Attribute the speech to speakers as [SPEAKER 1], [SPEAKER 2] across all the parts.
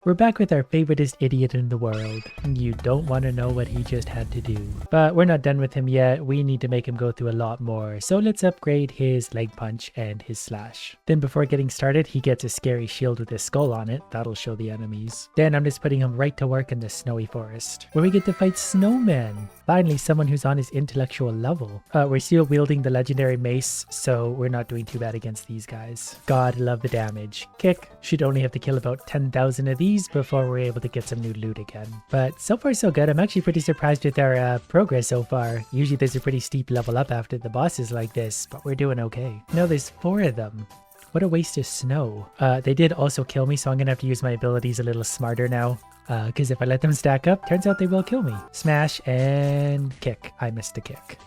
[SPEAKER 1] We're back with our favoriteest idiot in the world. You don't want to know what he just had to do. But we're not done with him yet. We need to make him go through a lot more. So let's upgrade his leg punch and his slash. Then before getting started, he gets a scary shield with a skull on it. That'll show the enemies. Then I'm just putting him right to work in the snowy forest, where we get to fight snowmen. Finally, someone who's on his intellectual level. We're still wielding the legendary mace, so we're not doing too bad against these guys. God love the damage. Kick. Should only have to kill about 10,000 of these before we're able to get some new loot again. But so far so good. I'm actually pretty surprised with our progress so far. Usually there's a pretty steep level up after the bosses like this, but we're doing okay. No, there's 4 of them. What a waste of snow. They did also kill me, so I'm gonna have to use my abilities a little smarter now. Because if I let them stack up, turns out they will kill me. Smash and kick. I missed the kick.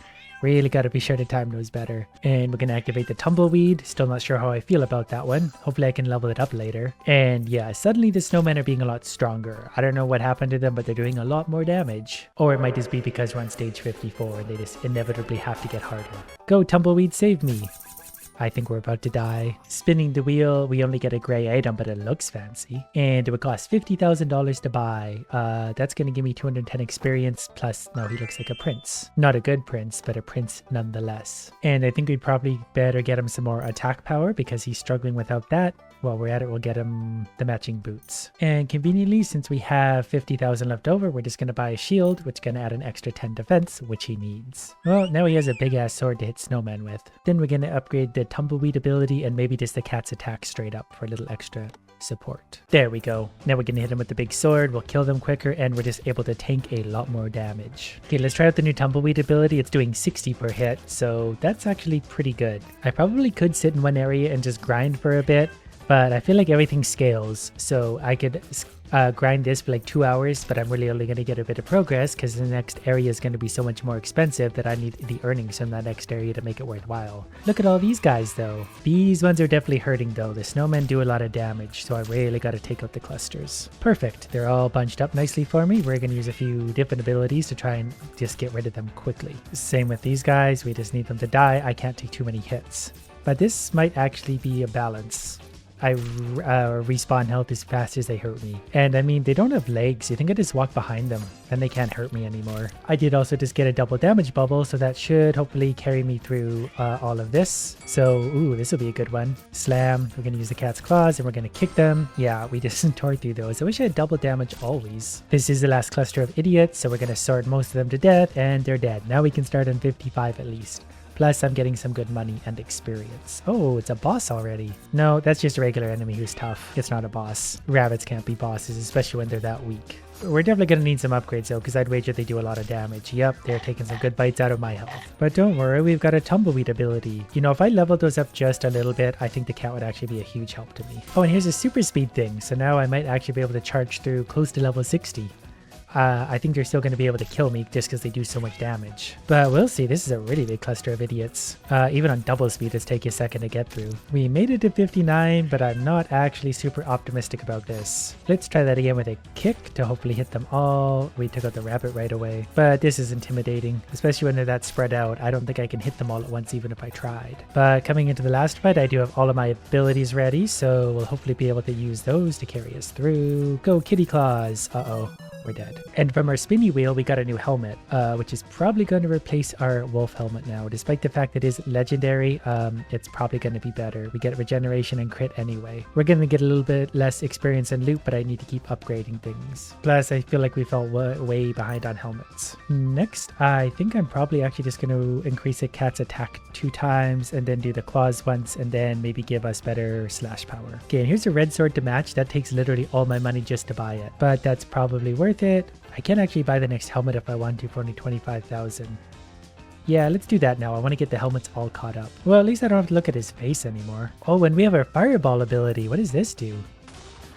[SPEAKER 1] Really gotta be sure to time those better. And we're gonna activate the tumbleweed. Still not sure how I feel about that one. Hopefully I can level it up later. And yeah, suddenly the snowmen are being a lot stronger. I don't know what happened to them, but they're doing a lot more damage. Or it might just be because we're on stage 54 and they just inevitably have to get harder. Go tumbleweed, save me. I think we're about to die. Spinning the wheel, we only get a gray item, but it looks fancy. And it would cost $50,000 to buy. That's going to give me 210 experience, plus, no, he looks like a prince. Not a good prince, but a prince nonetheless. And I think we'd probably better get him some more attack power, because he's struggling without that. While we're at it, we'll get him the matching boots. And conveniently, since we have 50,000 left over, we're just going to buy a shield, which is going to add an extra 10 defense, which he needs. Well, now he has a big ass sword to hit snowmen with. Then we're going to upgrade the tumbleweed ability and maybe just the cat's attack straight up for a little extra support. There we go. Now we're going to hit him with the big sword. We'll kill them quicker and we're just able to tank a lot more damage. Okay, let's try out the new tumbleweed ability. It's doing 60 per hit, so that's actually pretty good. I probably could sit in one area and just grind for a bit, but I feel like everything scales, so I could grind this for like 2 hours, but I'm really only going to get a bit of progress because the next area is going to be so much more expensive that I need the earnings from that next area to make it worthwhile. Look at all these guys though. These ones are definitely hurting though. The snowmen do a lot of damage, so I really got to take out the clusters. Perfect. They're all bunched up nicely for me. We're going to use a few different abilities to try and just get rid of them quickly. Same with these guys. We just need them to die. I can't take too many hits. But this might actually be a balance. I respawn health as fast as they hurt me. And I mean, they don't have legs. You think I just walk behind them, then they can't hurt me anymore. I did also just get a double damage bubble, so that should hopefully carry me through all of this. So, ooh, this will be a good one. Slam. We're going to use the cat's claws and we're going to kick them. Yeah, we just tore through those. I wish I had double damage always. This is the last cluster of idiots, so we're going to sword most of them to death and they're dead. Now we can start on 55 at least. Plus, I'm getting some good money and experience. Oh, it's a boss already. No, that's just a regular enemy who's tough. It's not a boss. Rabbits can't be bosses, especially when they're that weak. We're definitely going to need some upgrades though, because I'd wager they do a lot of damage. Yep, they're taking some good bites out of my health. But don't worry, we've got a tumbleweed ability. You know, if I leveled those up just a little bit, I think the cat would actually be a huge help to me. Oh, and here's a super speed thing. So now I might actually be able to charge through close to level 60. I think they're still going to be able to kill me just because they do so much damage. But we'll see. This is a really big cluster of idiots. Even on double speed, it's taking a second to get through. We made it to 59, but I'm not actually super optimistic about this. Let's try that again with a kick to hopefully hit them all. We took out the rabbit right away. But this is intimidating, especially when they're that spread out. I don't think I can hit them all at once, even if I tried. But coming into the last fight, I do have all of my abilities ready, so we'll hopefully be able to use those to carry us through. Go kitty claws. Uh-oh. We're dead. And from our spinny wheel, we got a new helmet, which is probably going to replace our wolf helmet now. Despite the fact that it is legendary, it's probably going to be better. We get regeneration and crit anyway. We're going to get a little bit less experience and loot, but I need to keep upgrading things. Plus, I feel like we fell way behind on helmets. Next, I think I'm probably actually just going to increase the cat's attack 2 times and then do the claws once and then maybe give us better slash power. Okay, and here's a red sword to match. That takes literally all my money just to buy it, but that's probably worth it. I can actually buy the next helmet if I want to for only 25,000. Yeah, let's do that now. I want to get the helmets all caught up. Well, at least I don't have to look at his face anymore. Oh, and we have our fireball ability. What does this do?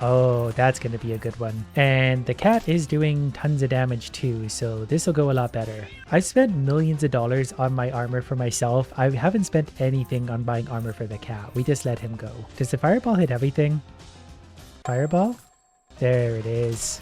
[SPEAKER 1] Oh, that's going to be a good one. And the cat is doing tons of damage too, so this will go a lot better. I've spent millions of dollars on my armor for myself. I haven't spent anything on buying armor for the cat. We just let him go. Does the fireball hit everything? Fireball? There it is.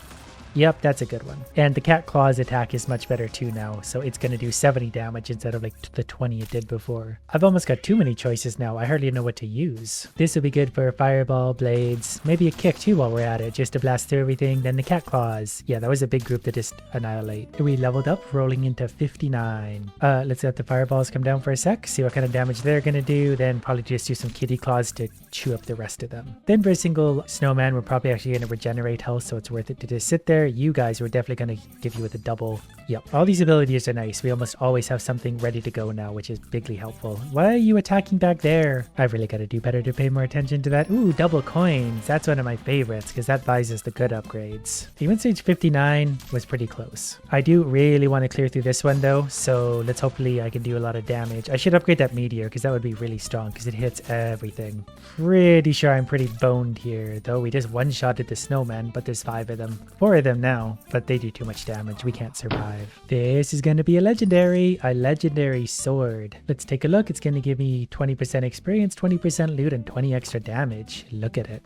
[SPEAKER 1] Yep, that's a good one. And the cat claws attack is much better too now, so it's going to do 70 damage instead of like the 20 it did before. I've almost got too many choices now. I hardly know what to use. This would be good for fireball, blades, maybe a kick too while we're at it, just to blast through everything. Then the cat claws. Yeah, that was a big group to just annihilate. We leveled up, rolling into 59. Let's let the fireballs come down for a sec, see what kind of damage they're going to do, then probably just do some kitty claws to chew up the rest of them. Then for a single snowman, we're probably actually going to regenerate health, so it's worth it to just sit there. You guys were definitely going to give you with a double. Yep, all these abilities are nice. We almost always have something ready to go now, which is bigly helpful. Why are you attacking back there? I've really got to do better to pay more attention to that. Ooh, double coins. That's one of my favorites because that buys us the good upgrades. Even stage 59 was pretty close. I do really want to clear through this one though, so let's hopefully I can do a lot of damage. I should upgrade that meteor because that would be really strong because it hits everything. Pretty sure I'm pretty boned here, though we just one-shotted the snowman, but there's 5 of them. 4 of them now, but they do too much damage. We can't survive. This is going to be a legendary sword. Let's take a look. It's going to give me 20% experience, 20% loot, and 20 extra damage. Look at it.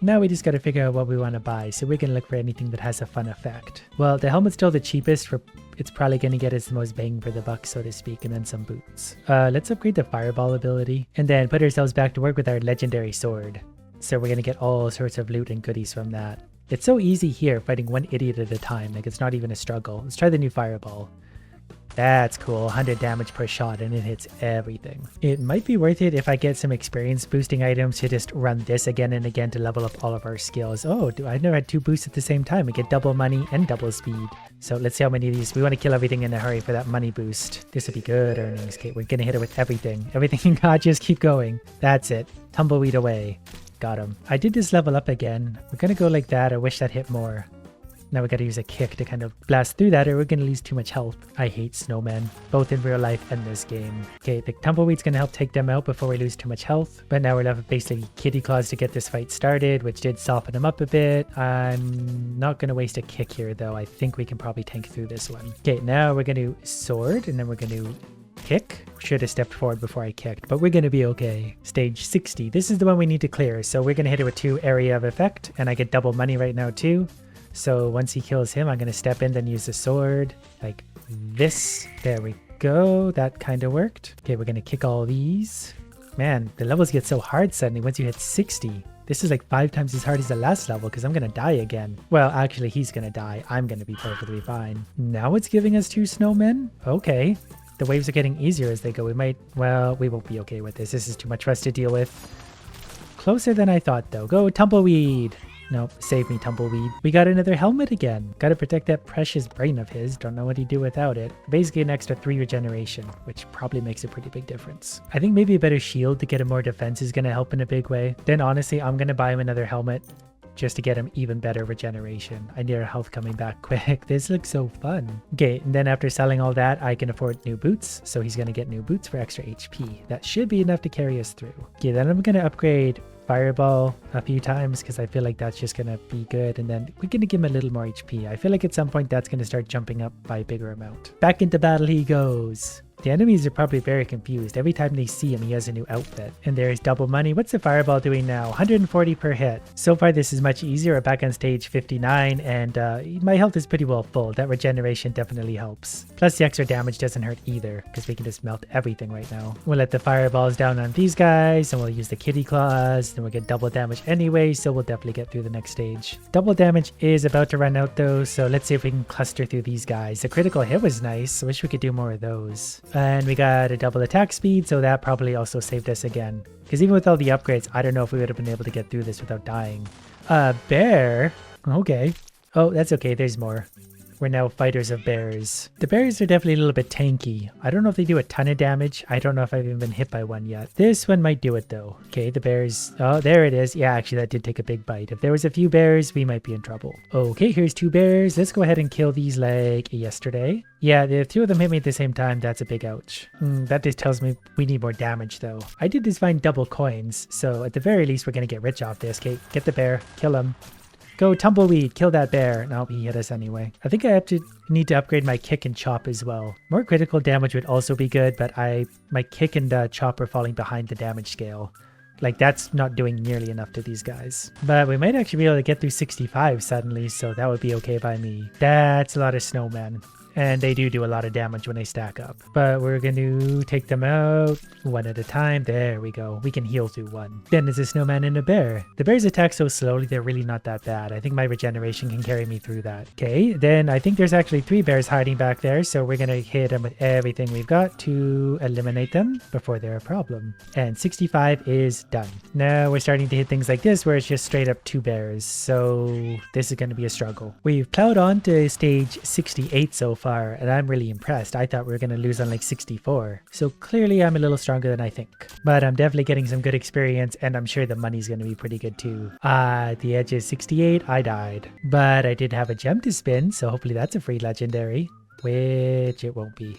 [SPEAKER 1] Now we just got to figure out what we want to buy, so we're going to look for anything that has a fun effect. Well, the helmet's still the cheapest, for it's probably going to get us the most bang for the buck, so to speak, and then some boots. Let's upgrade the fireball ability, and then put ourselves back to work with our legendary sword. So we're going to get all sorts of loot and goodies from that. It's so easy here, fighting one idiot at a time, like it's not even a struggle. Let's try the new fireball. That's cool, 100 damage per shot and it hits everything. It might be worth it if I get some experience boosting items to just run this again and again to level up all of our skills. Oh, I never had 2 boosts at the same time. We get double money and double speed. So let's see how many of these. We want to kill everything in a hurry for that money boost. This would be good earnings. Okay, we're gonna hit it with everything. Everything in God, just keep going. That's it. Tumbleweed away. Got him. I did just level up again. We're gonna go like that. I wish that hit more. Now we gotta use a kick to kind of blast through that or we're gonna lose too much health. I hate snowmen, both in real life and this game. Okay, the tumbleweed's gonna help take them out before we lose too much health. But now we're left with basically kitty claws to get this fight started, which did soften them up a bit. I'm not gonna waste a kick here though. I think we can probably tank through this one. Okay, now we're gonna sword and then we're gonna kick. Should have stepped forward before I kicked, but we're gonna be okay. Stage 60. This is the one we need to clear. So we're gonna hit it with 2 area of effect and I get double money right now too. So once he kills him, I'm going to step in, then use the sword like this. There we go. That kind of worked. Okay, we're going to kick all these. Man, the levels get so hard suddenly once you hit 60. This is like 5 times as hard as the last level because I'm going to die again. Well, actually, he's going to die. I'm going to be perfectly fine. Now it's giving us 2 snowmen? Okay. The waves are getting easier as they go. We won't be okay with this. This is too much for us to deal with. Closer than I thought, though. Go, tumbleweed. Nope, save me, tumbleweed. We got another helmet again. Gotta protect that precious brain of his. Don't know what he'd do without it. Basically an extra 3 regeneration, which probably makes a pretty big difference. I think maybe a better shield to get him more defense is gonna help in a big way. Then honestly, I'm gonna buy him another helmet just to get him even better regeneration. I need our health coming back quick. This looks so fun. Okay, and then after selling all that, I can afford new boots. So he's gonna get new boots for extra HP. That should be enough to carry us through. Okay, then I'm gonna upgrade fireball a few times because I feel like that's just gonna be good, and then we're gonna give him a little more HP. I feel like at some point that's gonna start jumping up by a bigger amount. Back into battle he goes. The enemies are probably very confused. Every time they see him, he has a new outfit. And there's double money. What's the fireball doing now? 140 per hit. So far, this is much easier. We're back on stage 59, and my health is pretty well full. That regeneration definitely helps. Plus, the extra damage doesn't hurt either, because we can just melt everything right now. We'll let the fireballs down on these guys, and we'll use the kitty claws. Then we'll get double damage anyway, so we'll definitely get through the next stage. Double damage is about to run out, though, so let's see if we can cluster through these guys. The critical hit was nice. I wish we could do more of those. And we got a double attack speed, so that probably also saved us again. Because even with all the upgrades, I don't know if we would have been able to get through this without dying. Bear? Okay. Oh, that's okay. There's more. We're now fighters of bears. The bears are definitely a little bit tanky. I don't know if they do a ton of damage. I don't know if I've even been hit by one yet. This one might do it though. Okay, the bears. Oh, there it is. Yeah, actually that did take a big bite. If there was a few bears, we might be in trouble. Okay, here's 2 bears. Let's go ahead and kill these like yesterday. Yeah, the 2 of them hit me at the same time. That's a big ouch. That just tells me we need more damage though. I did just find double coins. So at the very least, we're going to get rich off this. Okay, get the bear. Kill him. Go tumbleweed, kill that bear. Nope, he hit us anyway. I think I need to upgrade my kick and chop as well. More critical damage would also be good, but my kick and chop are falling behind the damage scale. Like, that's not doing nearly enough to these guys. But we might actually be able to get through 65 suddenly, so that would be okay by me. That's a lot of snowmen. And they do a lot of damage when they stack up. But we're going to take them out one at a time. There we go. We can heal through one. Then there's a snowman and a bear. The bears attack so slowly, they're really not that bad. I think my regeneration can carry me through that. Okay, then I think there's actually 3 bears hiding back there. So we're going to hit them with everything we've got to eliminate them before they're a problem. And 65 is done. Now we're starting to hit things like this where it's just straight up 2 bears. So this is going to be a struggle. We've plowed on to stage 68 so far. And I'm really impressed. I thought we were going to lose on like 64. So clearly I'm a little stronger than I think. But I'm definitely getting some good experience and I'm sure the money's going to be pretty good too. At the edge of 68, I died. But I did have a gem to spin, so hopefully that's a free legendary. Which it won't be.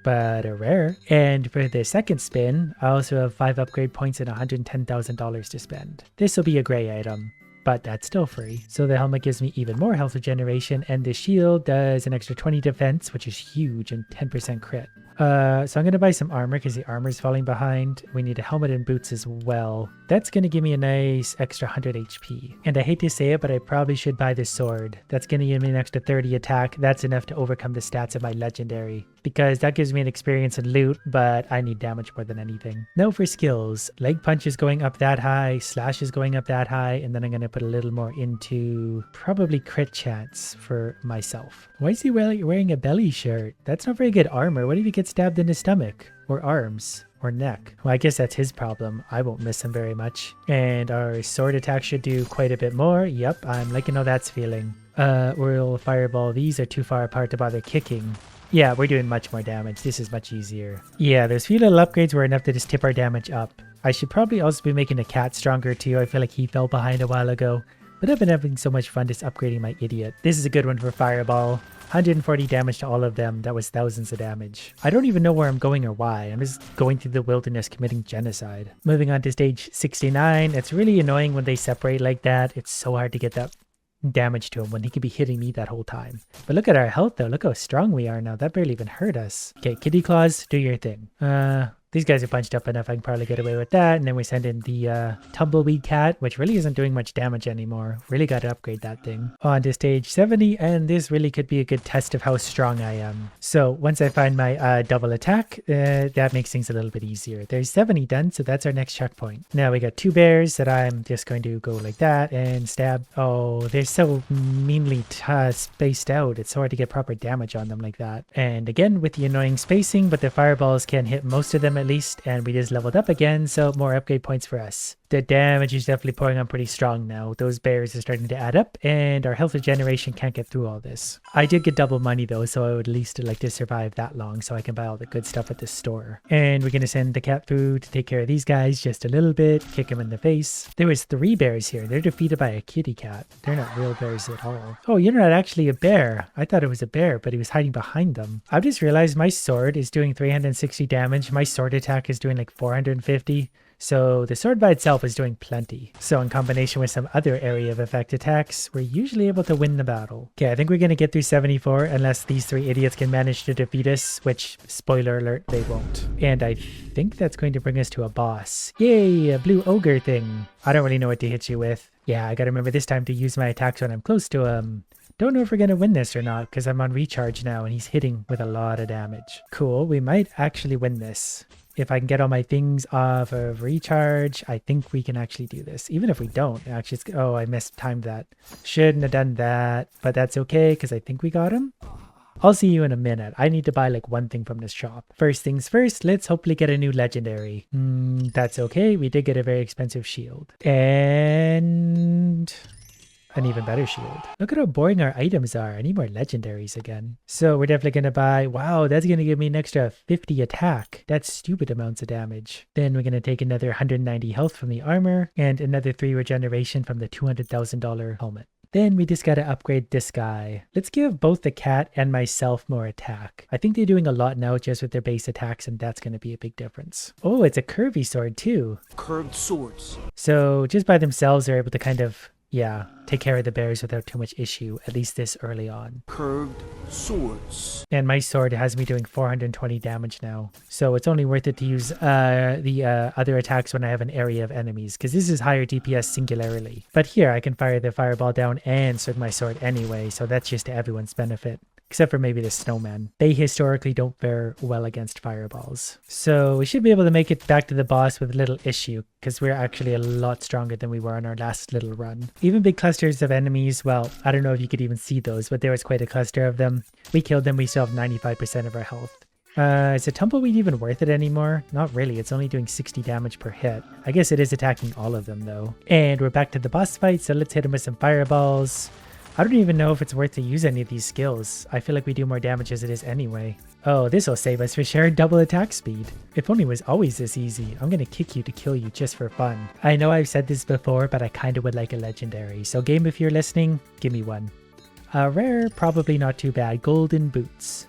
[SPEAKER 1] But a rare. And for the second spin, I also have 5 upgrade points and $110,000 to spend. This will be a gray item. But that's still free. So the helmet gives me even more health regeneration, and the shield does an extra 20 defense, which is huge, and 10% crit. So I'm going to buy some armor because the armor is falling behind. We need a helmet and boots as well. That's going to give me a nice extra 100 HP. And I hate to say it, but I probably should buy this sword. That's going to give me an extra 30 attack. That's enough to overcome the stats of my legendary. Because that gives me an experience and loot, but I need damage more than anything. Now for skills. Leg punch is going up that high. Slash is going up that high. And then I'm going to put a little more into probably crit chance for myself. Why is he wearing a belly shirt? That's not very good armor. What if he gets stabbed in the stomach or arms or neck? Well, I guess that's his problem. I won't miss him very much. And our sword attack should do quite a bit more. Yep, I'm liking how that's feeling. We'll fireball. These are too far apart to bother kicking. Yeah, we're doing much more damage. This is much easier. Yeah, those few little upgrades were enough to just tip our damage up. I should probably also be making the cat stronger too. I feel like he fell behind a while ago. But I've been having so much fun just upgrading my idiot. This is a good one for fireball. 140 damage to all of them. That was thousands of damage. I don't even know where I'm going or why. I'm just going through the wilderness committing genocide. Moving on to stage 69. It's really annoying when they separate like that. It's so hard to get that damage to him when he could be hitting me that whole time. But look at our health though. Look how strong we are now. That barely even hurt us. Okay, kitty claws, do your thing. These guys are punched up enough. I can probably get away with that. And then we send in the tumbleweed cat, which really isn't doing much damage anymore. Really got to upgrade that thing. On to stage 70, and this really could be a good test of how strong I am. So once I find my double attack, that makes things a little bit easier. There's 70 done, so that's our next checkpoint. Now we got 2 bears that I'm just going to go like that and stab. Oh, they're so meanly spaced out. It's so hard to get proper damage on them like that. And again, with the annoying spacing, but the fireballs can hit most of them at least, and we just leveled up again, so more upgrade points for us. The damage is definitely pouring on pretty strong now. Those bears are starting to add up, and our health regeneration can't get through all this. I did get double money though, so I would at least like to survive that long so I can buy all the good stuff at the store. And we're gonna send the cat through to take care of these guys just a little bit, kick them in the face. There was 3 bears here. They're defeated by a kitty cat. They're not real bears at all. Oh, you're not actually a bear. I thought it was a bear, but he was hiding behind them. I've just realized my sword is doing 360 damage. My sword attack is doing like 450. So the sword by itself is doing plenty. So in combination with some other area of effect attacks, we're usually able to win the battle. Okay, I think we're going to get through 74 unless these 3 idiots can manage to defeat us, which, spoiler alert, they won't. And I think that's going to bring us to a boss. Yay, a blue ogre thing. I don't really know what to hit you with. Yeah, I got to remember this time to use my attacks when I'm close to him. Don't know if we're going to win this or not because I'm on recharge now and he's hitting with a lot of damage. Cool, we might actually win this. If I can get all my things off of recharge, I think we can actually do this. Even if we don't, actually, oh, I mistimed that. Shouldn't have done that, but that's okay because I think we got him. I'll see you in a minute. I need to buy like one thing from this shop. First things first, let's hopefully get a new legendary. That's okay. We did get a very expensive shield. And an even better shield. Look at how boring our items are. I need more legendaries again. So we're definitely going to buy, wow, that's going to give me an extra 50 attack. That's stupid amounts of damage. Then we're going to take another 190 health from the armor and another 3 regeneration from the $200,000 helmet. Then we just got to upgrade this guy. Let's give both the cat and myself more attack. I think they're doing a lot now just with their base attacks, and that's going to be a big difference. Oh, it's a curvy sword too.
[SPEAKER 2] Curved swords.
[SPEAKER 1] So just by themselves, they're able to kind of yeah, take care of the bears without too much issue, at least this early on.
[SPEAKER 2] Curved swords.
[SPEAKER 1] And my sword has me doing 420 damage now. So it's only worth it to use the other attacks when I have an area of enemies, because this is higher DPS singularly. But here I can fire the fireball down and swing my sword anyway, so that's just to everyone's benefit. Except for maybe the snowman. They historically don't fare well against fireballs. So we should be able to make it back to the boss with little issue, because we're actually a lot stronger than we were on our last little run. Even big clusters of enemies, well, I don't know if you could even see those, but there was quite a cluster of them. We killed them, we still have 95% of our health. Is a tumbleweed even worth it anymore? Not really, it's only doing 60 damage per hit. I guess it is attacking all of them though. And we're back to the boss fight, so let's hit him with some fireballs. I don't even know if it's worth to use any of these skills. I feel like we do more damage as it is anyway. Oh, this will save us for sure. Double attack speed. If only it was always this easy. I'm gonna kick you to kill you just for fun. I know I've said this before, but I kinda would like a legendary. So game, if you're listening, give me one. Rare, probably not too bad. Golden boots.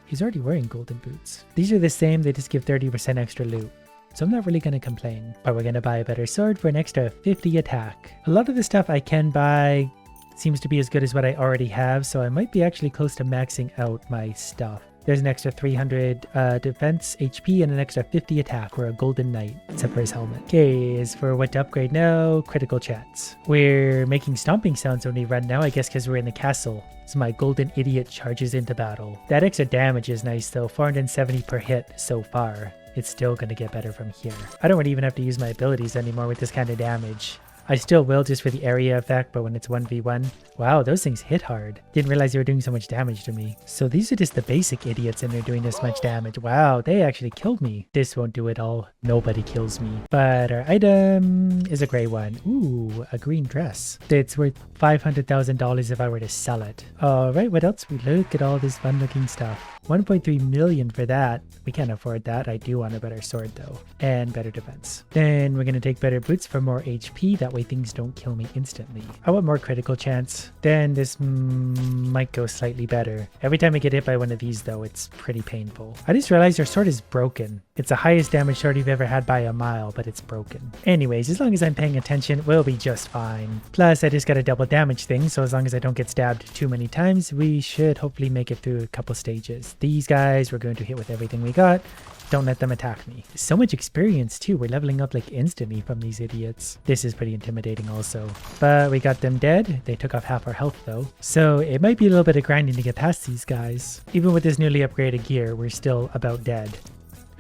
[SPEAKER 1] He's already wearing golden boots. These are the same, they just give 30% extra loot. So I'm not really going to complain. But we're going to buy a better sword for an extra 50 attack. A lot of the stuff I can buy seems to be as good as what I already have, so I might be actually close to maxing out my stuff. There's an extra 300 defense HP and an extra 50 attack. We're a golden knight, except for his helmet. Okay, as for what to upgrade now, critical chats. We're making stomping sounds when we run now, I guess because we're in the castle. So my golden idiot charges into battle. That extra damage is nice though, 470 per hit so far. It's still going to get better from here. I don't even have to use my abilities anymore with this kind of damage. I still will just for the area effect, but when it's 1v1, wow, those things hit hard. Didn't realize they were doing so much damage to me. So these are just the basic idiots and they're doing this much damage. Wow, they actually killed me. This won't do it all. Nobody kills me. But our item is a gray one. Ooh, a green dress. It's worth $500,000 if I were to sell it. All right, what else? We look at all this fun looking stuff. 1.3 million for that. We can't afford that. I do want a better sword though, and better defense. Then we're gonna take better boots for more HP. That way things don't kill me instantly. I want more critical chance. Then this might go slightly better. Every time I get hit by one of these though, it's pretty painful. I just realized our sword is broken. It's the highest damage sword you've ever had by a mile, but it's broken. Anyways, as long as I'm paying attention, we'll be just fine. Plus, I just got a double damage thing, so as long as I don't get stabbed too many times, we should hopefully make it through a couple stages. These guys we're going to hit with everything we got. Don't let them attack me. So much experience too. We're leveling up like instantly from these idiots. This is pretty intimidating also. But we got them dead. They took off half our health though. So it might be a little bit of grinding to get past these guys. Even with this newly upgraded gear, we're still about dead.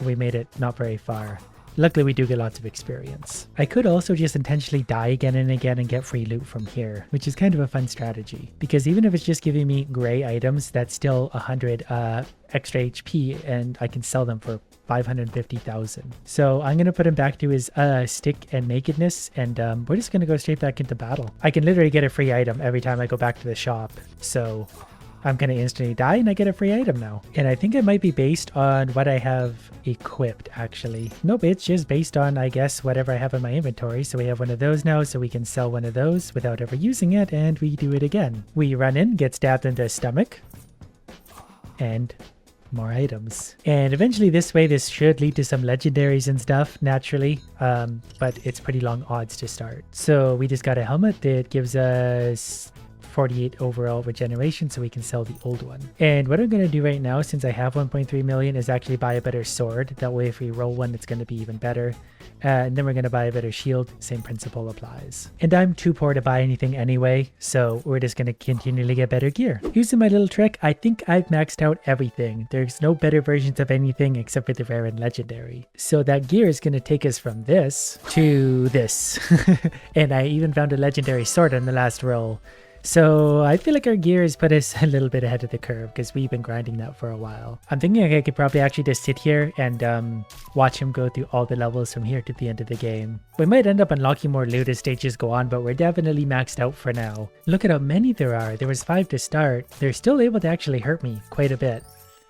[SPEAKER 1] We made it not very far. Luckily, we do get lots of experience. I could also just intentionally die again and again and get free loot from here, which is kind of a fun strategy. Because even if it's just giving me gray items, that's still 100 extra HP and I can sell them for 550,000. So I'm going to put him back to his stick and nakedness and we're just going to go straight back into battle. I can literally get a free item every time I go back to the shop. So I'm going to instantly die and I get a free item now. And I think it might be based on what I have equipped actually. Nope, it's just based on, I guess, whatever I have in my inventory. So we have one of those now, so we can sell one of those without ever using it, and we do it again. We run in, get stabbed in the stomach, and more items. And eventually this way, this should lead to some legendaries and stuff naturally, but it's pretty long odds to start. So we just got a helmet that gives us 48 overall regeneration, so we can sell the old one. And what I'm going to do right now, since I have 1.3 million, is actually buy a better sword. That way if we roll one, it's going to be even better. And then we're going to buy a better shield. Same principle applies. And I'm too poor to buy anything anyway, so we're just going to continually get better gear. Using my little trick, I think I've maxed out everything. There's no better versions of anything except for the rare and legendary. So that gear is going to take us from this to this. And I even found a legendary sword on the last roll. So I feel like our gear has put us a little bit ahead of the curve because we've been grinding that for a while. I'm thinking I could probably actually just sit here and watch him go through all the levels from here to the end of the game. We might end up unlocking more loot as stages go on, but we're definitely maxed out for now. Look at how many there are. There was 5 to start. They're still able to actually hurt me quite a bit.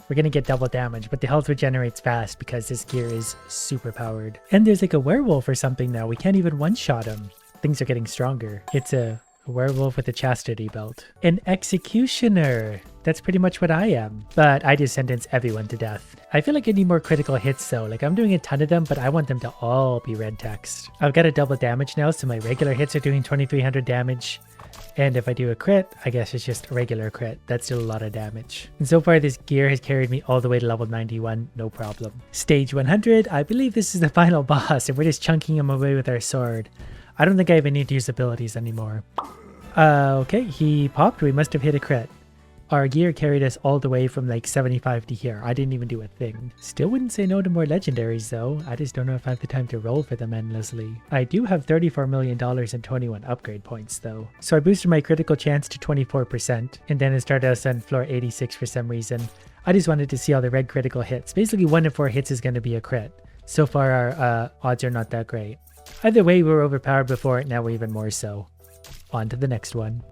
[SPEAKER 1] We're gonna get double damage, but the health regenerates fast because this gear is super powered. And there's like a werewolf or something now. We can't even one-shot him. Things are getting stronger. It's a werewolf with a chastity belt. An executioner. That's pretty much what I am. But I just sentence everyone to death. I feel like I need more critical hits though. Like I'm doing a ton of them, but I want them to all be red text. I've got a double damage now, so my regular hits are doing 2300 damage. And if I do a crit, I guess it's just a regular crit. That's still a lot of damage. And so far this gear has carried me all the way to level 91, no problem. Stage 100, I believe this is the final boss and we're just chunking him away with our sword. I don't think I even need to use abilities anymore. Okay, he popped. We must have hit a crit. Our gear carried us all the way from like 75 to here. I didn't even do a thing. Still wouldn't say no to more legendaries though. I just don't know if I have the time to roll for them endlessly. I do have $34 million and 21 upgrade points though. So I boosted my critical chance to 24% and then it started us on floor 86 for some reason. I just wanted to see all the red critical hits. Basically 1 in 4 hits is going to be a crit. So far our odds are not that great. Either way, we were overpowered before, now we're even more so. On to the next one.